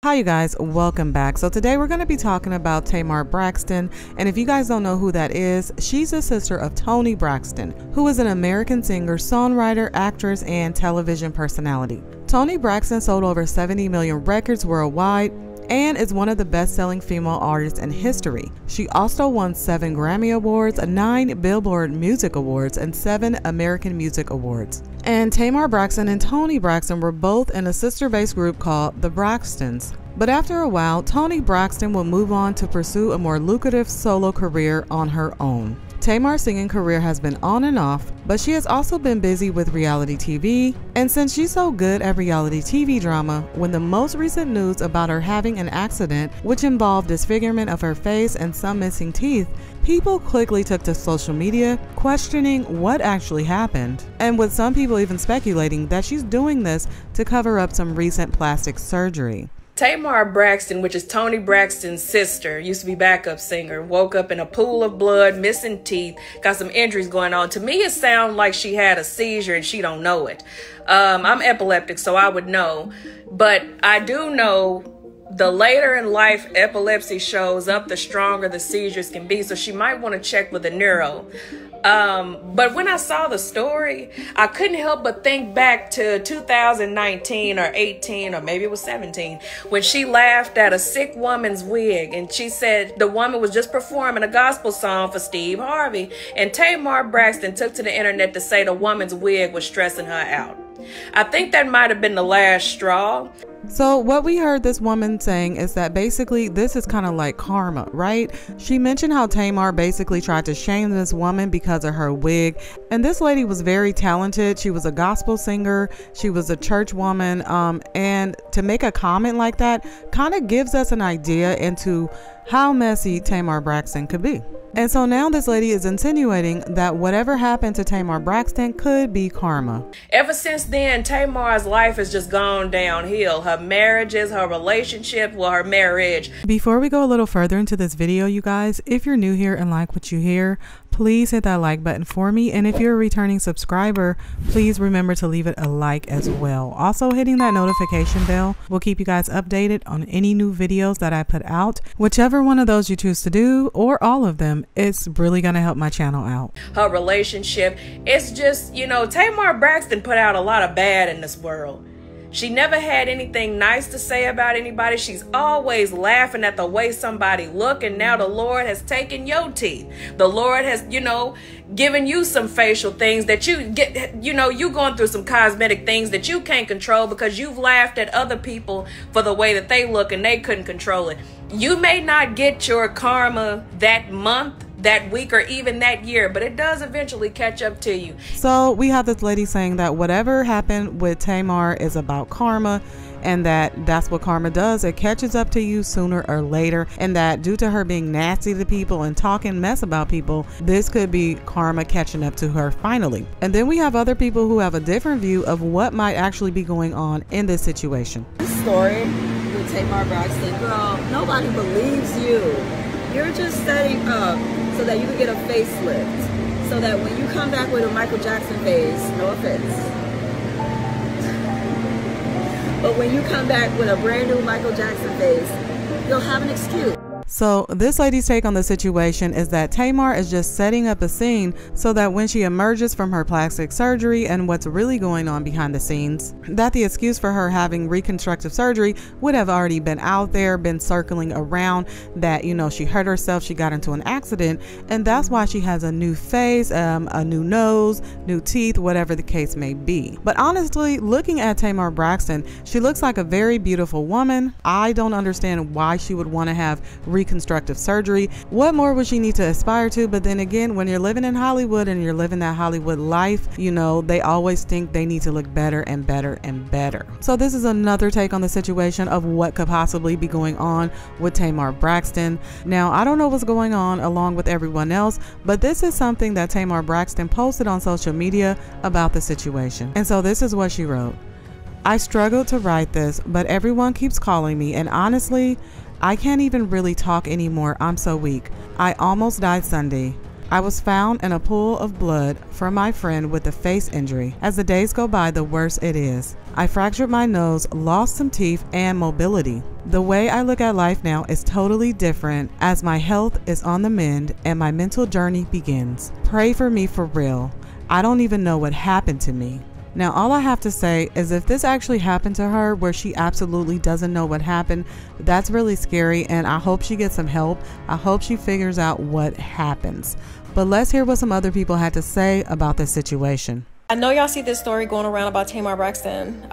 Hi you guys, welcome back. So today we're going to be talking about Tamar Braxton, and if you guys don't know who that is, she's a sister of Toni Braxton, who is an American singer, songwriter, actress, and television personality. Toni Braxton sold over 70 million records worldwide and is one of the best-selling female artists in history. She also won 7 Grammy Awards, 9 Billboard Music Awards, and 7 American Music Awards. And Tamar Braxton and Toni Braxton were both in a sister-based group called the Braxtons. But after a while, Toni Braxton will move on to pursue a more lucrative solo career on her own. Tamar's singing career has been on and off, but she has also been busy with reality TV, and since she's so good at reality TV drama, when the most recent news about her having an accident which involved disfigurement of her face and some missing teeth, people quickly took to social media questioning what actually happened, and with some people even speculating that she's doing this to cover up some recent plastic surgery. Tamar Braxton, which is Toni Braxton's sister, used to be backup singer, woke up in a pool of blood, missing teeth, got some injuries going on. To me, it sounds like she had a seizure and she don't know it. I'm epileptic, so I would know. But I do know the later in life epilepsy shows up, the stronger the seizures can be. So she might want to check with a neuro. But when I saw the story, I couldn't help but think back to 2019 or 18, or maybe it was 17, when she laughed at a sick woman's wig. And she said the woman was just performing a gospel song for Steve Harvey. And Tamar Braxton took to the internet to say the woman's wig was stressing her out. I think that might have been the last straw. So what we heard this woman saying is that basically this is kind of like karma, right? She mentioned how Tamar basically tried to shame this woman because of her wig. And this lady was very talented. She was a gospel singer. She was a church woman. And to make a comment like that kind of gives us an idea into how messy Tamar Braxton could be. And so now this lady is insinuating that whatever happened to Tamar Braxton could be karma. Ever since then, Tamar's life has just gone downhill. Her marriages, her relationship, well, her marriage. Before we go a little further into this video, you guys, if you're new here and like what you hear, please hit that like button for me. And if you're a returning subscriber, please remember to leave it a like as well. Also, hitting that notification bell will keep you guys updated on any new videos that I put out. Whichever one of those you choose to do, or all of them, it's really going to help my channel out. Her relationship, it's just, you know, Tamar Braxton put out a lot of bad in this world. She never had anything nice to say about anybody. She's always laughing at the way somebody look. And now the Lord has taken your teeth. The Lord has, you know, given you some facial things that you get, you know, you going through some cosmetic things that you can't control because you've laughed at other people for the way that they look and they couldn't control it. You may not get your karma that month, that week, or even that year, but it does eventually catch up to you. So we have this lady saying that whatever happened with Tamar is about karma, and that's what karma does. It catches up to you sooner or later, and that due to her being nasty to people and talking mess about people, this could be karma catching up to her finally. And then we have other people who have a different view of what might actually be going on in this situation. This story with Tamar Braxton, girl, nobody believes you. You're just setting up so that you can get a facelift, so that when you come back with a Michael Jackson face, no offense, but when you come back with a brand new Michael Jackson face, you'll have an excuse. So this lady's take on the situation is that Tamar is just setting up a scene so that when she emerges from her plastic surgery and what's really going on behind the scenes, that the excuse for her having reconstructive surgery would have already been out there, been circling around, that, you know, she hurt herself, she got into an accident, and that's why she has a new face, a new nose, new teeth, whatever the case may be. But honestly, looking at Tamar Braxton, she looks like a very beautiful woman. I don't understand why she would want to have reconstructive surgery. What more would she need to aspire to? But then again, when you're living in Hollywood and you're living that Hollywood life, you know, they always think they need to look better and better and better. So this is another take on the situation of what could possibly be going on with Tamar Braxton. Now, I don't know what's going on along with everyone else, but this is something that Tamar Braxton posted on social media about the situation. And so this is what she wrote. I struggled to write this, but everyone keeps calling me, and honestly, I can't even really talk anymore. I'm so weak. I almost died Sunday. I was found in a pool of blood from my friend with a face injury. As the days go by, the worse it is. I fractured my nose, lost some teeth and mobility. The way I look at life now is totally different as my health is on the mend and my mental journey begins. Pray for me for real. I don't even know what happened to me. Now, all I have to say is if this actually happened to her where she absolutely doesn't know what happened, that's really scary, and I hope she gets some help. I hope she figures out what happens. But let's hear what some other people had to say about this situation. I know y'all see this story going around about Tamar Braxton.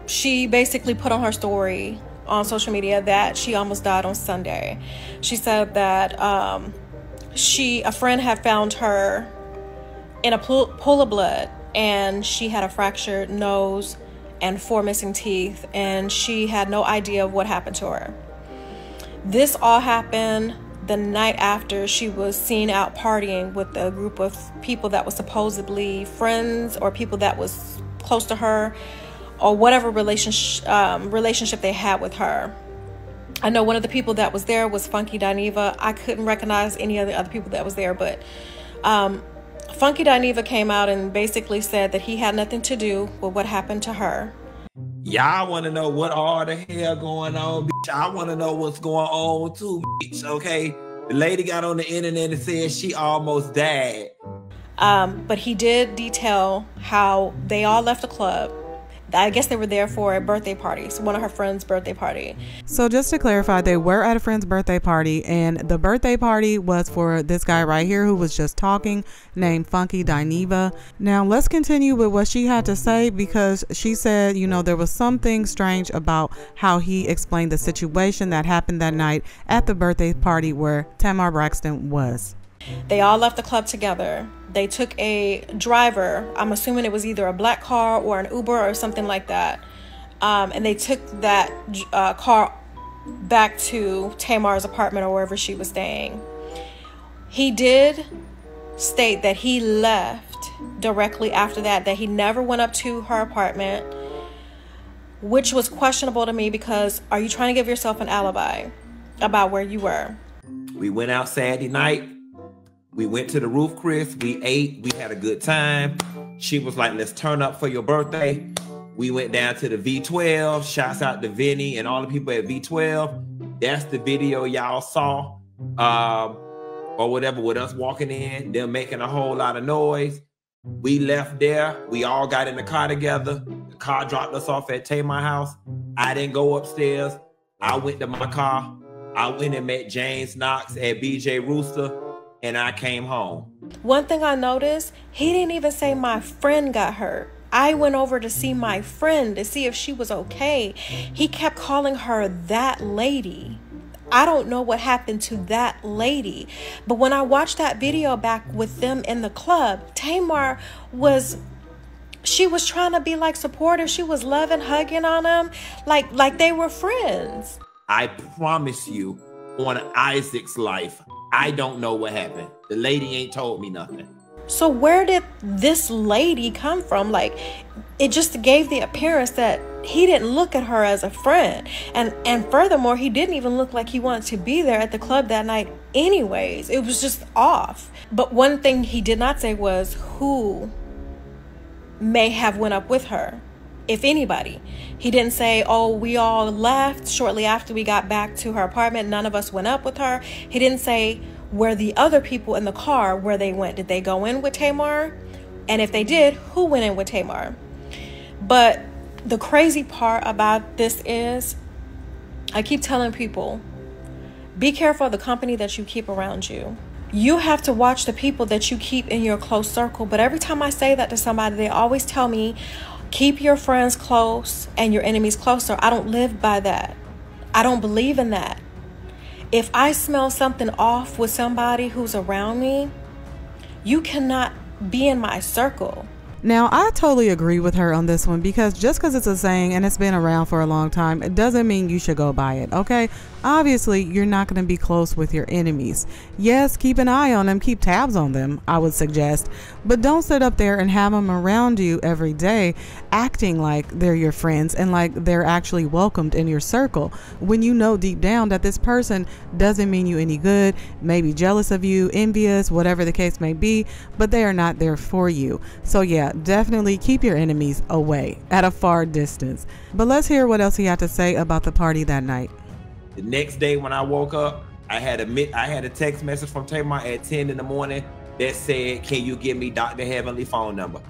She basically put on her story on social media that she almost died on Sunday. She said that a friend had found her in a pool of blood, and she had a fractured nose and 4 missing teeth, and she had no idea of what happened to her. This all happened the night after she was seen out partying with a group of people that was supposedly friends or people that was close to her, or whatever relationship they had with her. I know one of the people that was there was Funky Dineva. I couldn't recognize any of the other people that was there, but Funky Dineva came out and basically said that he had nothing to do with what happened to her. Y'all want to know what all the hell going on, bitch? I want to know what's going on too, bitch, okay? The lady got on the internet and said she almost died. But he did detail how they all left the club. I guess they were there for a birthday party, so one of her friends' birthday party. So just to clarify, they were at a friend's birthday party, and the birthday party was for this guy right here who was just talking, named Funky Dineva. Now let's continue with what she had to say, because she said, you know, there was something strange about how he explained the situation that happened that night at the birthday party where Tamar Braxton was. They all left the club together. They took a driver. I'm assuming it was either a black car or an Uber or something like that. And they took that car back to Tamar's apartment or wherever she was staying. He did state that he left directly after that he never went up to her apartment, which was questionable to me, because are you trying to give yourself an alibi about where you were? We went out Saturday night. We went to the Roof Chris. We ate. We had a good time. She was like, let's turn up for your birthday. We went down to the V12. Shouts out to Vinny and all the people at V12. That's the video y'all saw. Or whatever, with us walking in, them making a whole lot of noise. We left there. We all got in the car together. The car dropped us off at Tamar house. I didn't go upstairs. I went to my car. I went and met James Knox at BJ Rooster, and I came home. One thing I noticed, he didn't even say my friend got hurt. I went over to see my friend to see if she was okay. He kept calling her that lady. I don't know what happened to that lady. But when I watched that video back with them in the club, Tamar she was trying to be like supportive. She was loving, hugging on them like they were friends. I promise you, on Isaac's life, I don't know what happened. The lady ain't told me nothing. So where did this lady come from? Like, it just gave the appearance that he didn't look at her as a friend. And furthermore, he didn't even look like he wanted to be there at the club that night anyways. It was just off. But one thing he did not say was who may have went up with her, if anybody. He didn't say, oh, we all left shortly after we got back to her apartment. None of us went up with her. He didn't say where the other people in the car, where they went. Did they go in with Tamar? And if they did, who went in with Tamar? But the crazy part about this is, I keep telling people, be careful of the company that you keep around you. You have to watch the people that you keep in your close circle. But every time I say that to somebody, they always tell me, keep your friends close and your enemies closer. I don't live by that. I don't believe in that. If I smell something off with somebody who's around me, you cannot be in my circle. Now, I totally agree with her on this one, because just because it's a saying and it's been around for a long time, it doesn't mean you should go by it, okay? Obviously, you're not going to be close with your enemies. Yes, keep an eye on them, keep tabs on them, I would suggest, but don't sit up there and have them around you every day acting like they're your friends and like they're actually welcomed in your circle, when you know deep down that this person doesn't mean you any good, maybe jealous of you, envious, whatever the case may be, but they are not there for you. So yeah, yeah, definitely keep your enemies away at a far distance. But let's hear what else he had to say about the party that night. The next day when I woke up, I had a text message from Tamar at 10 in the morning that said, "Can you give me Dr. Heavenly phone number?"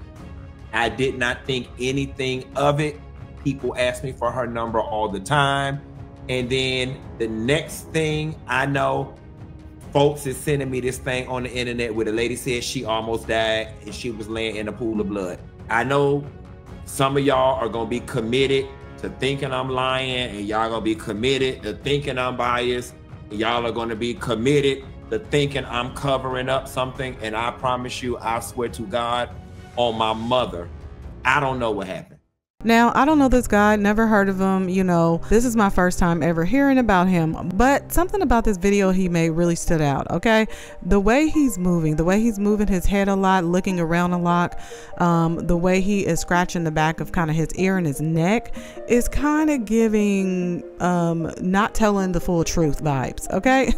I did not think anything of it. People ask me for her number all the time. And then the next thing I know, folks is sending me this thing on the internet where the lady said she almost died and she was laying in a pool of blood. I know some of y'all are gonna be committed to thinking I'm lying, and y'all gonna be committed to thinking I'm biased, and y'all are gonna be committed to thinking I'm covering up something. And I promise you, I swear to God, on my mother, I don't know what happened. Now, I don't know this guy, never heard of him, you know, this is my first time ever hearing about him, but something about this video he made really stood out, okay? The way he's moving his head a lot, looking around a lot, the way he is scratching the back of kind of his ear and his neck is kind of giving not telling the full truth vibes, okay?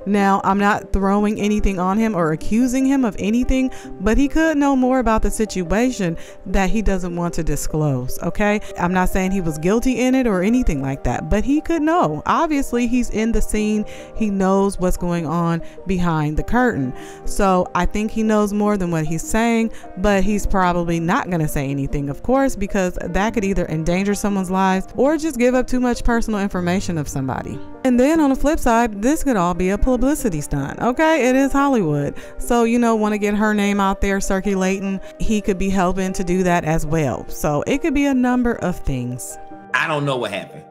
Now, I'm not throwing anything on him or accusing him of anything, but he could know more about the situation that he doesn't want to disclose. Okay, I'm not saying he was guilty in it or anything like that, but he could know. Obviously, he's in the scene. He knows what's going on behind the curtain. So I think he knows more than what he's saying, but he's probably not going to say anything, of course, because that could either endanger someone's lives or just give up too much personal information of somebody. And then on the flip side, this could all be a publicity stunt. Okay, it is Hollywood. So, you know, want to get her name out there circulating. He could be helping to do that as well. So it could be a number of things. I don't know what happened.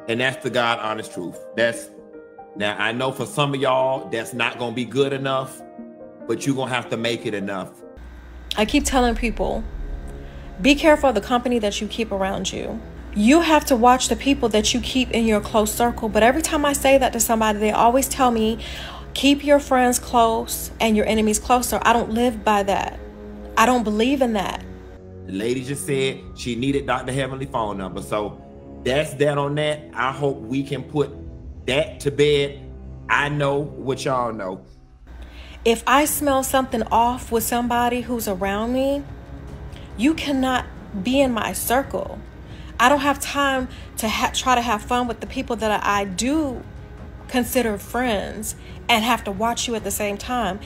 And that's the God honest truth. Now I know for some of y'all, that's not going to be good enough, but you're going to have to make it enough. I keep telling people, be careful of the company that you keep around you. You have to watch the people that you keep in your close circle. But every time I say that to somebody, they always tell me, keep your friends close and your enemies closer. I don't live by that. I don't believe in that. The lady just said she needed Dr. Heavenly phone number. So that's that on that. I hope we can put that to bed. I know what y'all know. If I smell something off with somebody who's around me, you cannot be in my circle. I don't have time to try to have fun with the people that I do consider friends and have to watch you at the same time.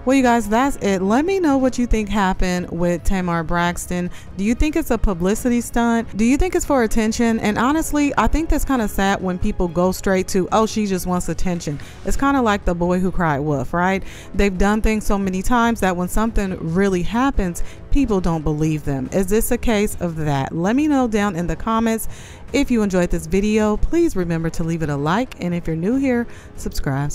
Well, you guys, that's it. Let me know what you think happened with Tamar Braxton. Do you think it's a publicity stunt? Do you think it's for attention? And honestly, I think that's kind of sad when people go straight to, oh, she just wants attention. It's kind of like the boy who cried wolf, right? They've done things so many times that when something really happens, people don't believe them. Is this a case of that? Let me know down in the comments. If you enjoyed this video, please remember to leave it a like. And if you're new here, subscribe.